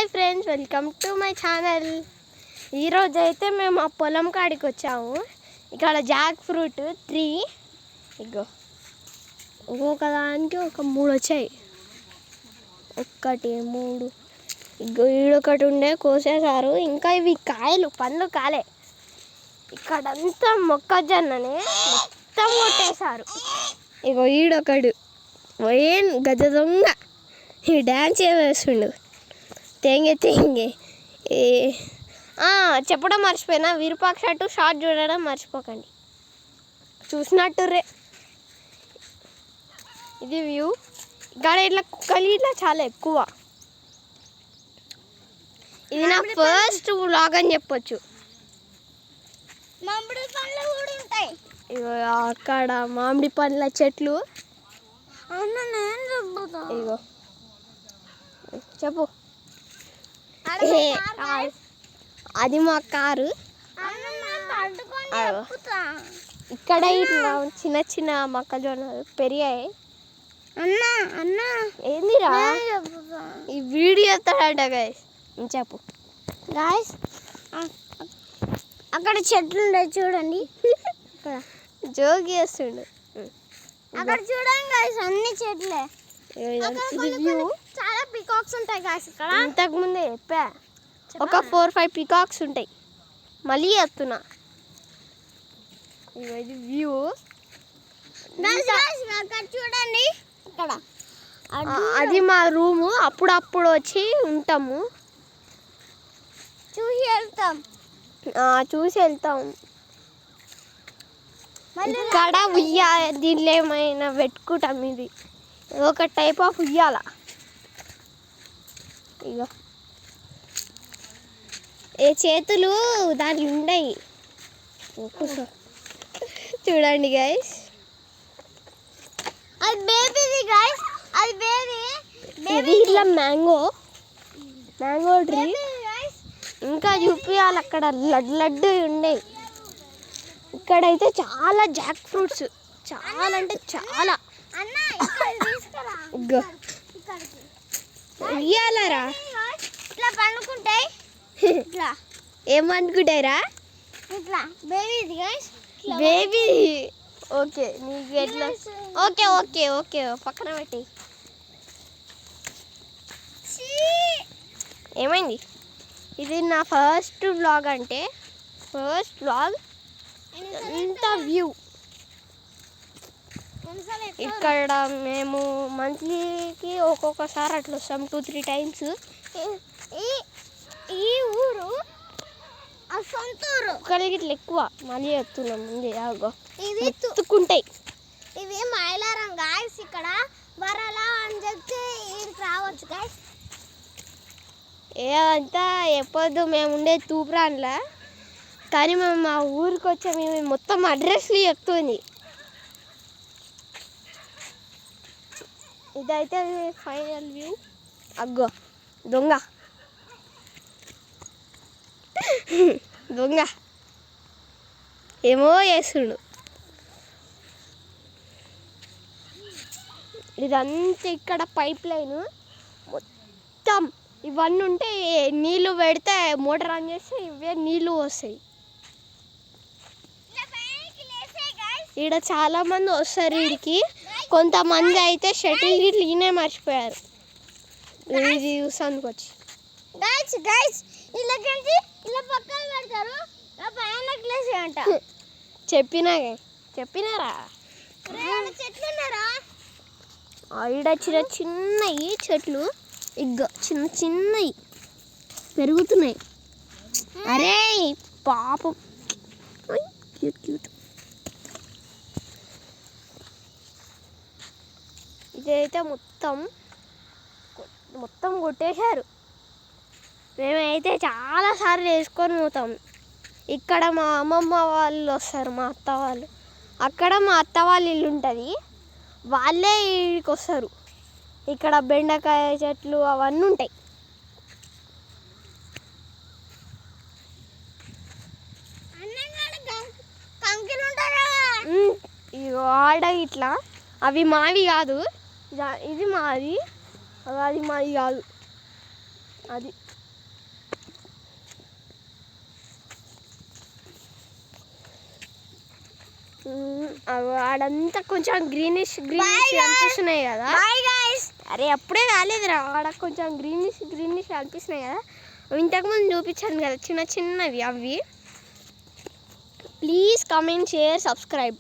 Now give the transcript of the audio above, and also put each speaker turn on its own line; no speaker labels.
Hi friends, welcome to my channel. ఈరోజు అయితే మేము ఆ పొలం కాడికి వచ్చాము. ఇక్కడ జాక్ ఫ్రూట్ 3 ఇగో ఒక్కొక్కదానికి ఒక 3 వచ్చాయి. 1 3 ఇగో ఈడొకటి ఉండే కోసేసారు. ఇంకా ఇవి కాయలు పండ్లు కాలే. ఇక్కడంతా మొక్కజొన్ననే మొత్తం కొట్టేశారు. ఇగో ఈడొకడు ఏం గజ దొంగ ఈ డ్యాన్స్ వేస్తుండు. తెంగే చెప్పడం మర్చిపోయినా, విరూపాక్ష షార్ట్ చూడడం మర్చిపోకండి. చూసినట్టు ఇది వ్యూ. ఇక్కడ ఇట్లా కుక్కలు ఇట్లా చాలా ఎక్కువ. ఇది నా ఫస్ట్ వ్లాగ్ అని చెప్పొచ్చు.
మామిడి పండ్లు కూడా ఉంటాయి.
ఇగో అక్కడ మామిడి పండ్ల చెట్లు. ఇగో చెప్పు. అది మా కారు. ఇక్కడ ఇట్లా చిన్న చిన్న మొక్కజొన్నలు పెరిగాయి. ఏందిరా ఈ వీడియో ఎత్తాడట గైస్. చెప్పు
గాయస్, అక్కడ చెట్లు ఉన్నాయి చూడండి.
జోక్ చేస్తుండు.
అక్కడ చూడండి గాయస్, అన్ని చెట్లే. చాలా పికాక్స్ ఉంటాయి గాయస్ ఇక్కడ.
ఇంతకు ముందే చెప్పా, ఒక 4-5 పికాక్స్ ఉంటాయి. మళ్ళీ చెప్తున్నా. ఇది వ్యూ.
అక్కడ చూడండి, ఇక్కడ
అది మా రూము. అప్పుడప్పుడు వచ్చి ఉంటాము, చూసి వెళ్తాం. ఇక్కడ దీంట్లో ఏమైనా పెట్టుకుంటాం. ఇది ఒక టైప్ ఆఫ్ ఉయ్యాల. ఇక ఏ చేతులు దాంట్లో ఉన్నాయి. చూడండి గైస్,
అది బేబీది గైస్, అది బేబీ.
ఇది ఇట్లా మ్యాంగో ట్రీ. ఇంకా చూపించాలి, అక్కడ లడ్డు ఉన్నాయి. ఇక్కడైతే చాలా జాక్ ఫ్రూట్స్, చాలా అంటే చాలా. ఇయ్యాలరా
ఇట్లా పండుకుంటాయి. ఇట్లా
ఏం అనుకుంటాయిరా?
ఇట్లా బేబీది గైస్,
బేబీ. ఓకే, నీకు ఎట్లా? ఓకే ఓకే ఓకే పక్కన పెట్టి. ఏమైంది? ఇది నా ఫస్ట్ వ్లాగ్. అంటే ఫస్ట్ వ్లాగ్. ఇంత వ్యూ. ఇక్కడ మేము మంత్లీకి ఒక్కొక్కసారి అట్లా వస్తాం, 2-3 టైమ్స్.
ఈ ఊరు సొంత ఊరు.
ఒక్కరికి ఇట్లా ఎక్కువ. మళ్ళీ చెప్తున్నాం ముందే, ఇవి ఎత్తుకుంటాయి.
ఇవి మైలారం గాయస్. ఇక్కడ వరలా అని చెప్తే ఇక్కడికి రావచ్చు గాయస్.
ఏదంతా చెప్పొద్దు, మేము ఉండే తూప్రాన్లా. కానీ మేము మా ఊరికి వచ్చాము. మేము మొత్తం అడ్రస్లు చెప్తుంది. ఇదైతే ఫైనల్ వ్యూ. అగ్గో దొంగ ఏమో చేస్తుండు. ఇదంతా ఇక్కడ పైప్ లైన్ మొత్తం. ఇవన్నీ ఉంటే నీళ్ళు పెడితే మోటార్ ఆన్ చేస్తే ఇవే నీళ్ళు వస్తాయి. ఈడ చాలా మంది వస్తారు వీడికి. కొంతమంది అయితే షటిల్ గిట్లు ఈయనే మర్చిపోయారు. ఇది చూసానికి వచ్చి
ఇలా పక్కన పెడతారు, పైన అంట.
చెప్పినారా?
చెట్లు
ఈడ చిన్న చిన్నవి చెట్లు. ఇగ్గ చిన్న చిన్నవి పెరుగుతున్నాయి. అరే పాపం. క్యూట్. ఇదైతే మొత్తం కొట్టేశారు. మేమైతే చాలాసార్లు వేసుకొని పోతాం. ఇక్కడ మా అమ్మమ్మ వాళ్ళు వస్తారు, మా అత్త వాళ్ళు. అక్కడ మా అత్త వాళ్ళ ఇల్లు ఉంటుంది, వాళ్ళే ఇక్కడికి వస్తారు. ఇక్కడ బెండకాయ చెట్లు అవన్నీ ఉంటాయి. ఆడ ఇట్లా అవి మావి కాదు, ఇది మాది, అది మాది కాదు. అది ఆడంతా కొంచెం గ్రీనిష్ అనిపిస్తున్నాయి కదా. అరే అప్పుడే కాలేదురా, ఆడ కొంచెం గ్రీనిష్ అనిపిస్తున్నాయి కదా. ఇంతకుముందు చూపించాను కదా చిన్న చిన్నవి అవి. Please comment, share, subscribe.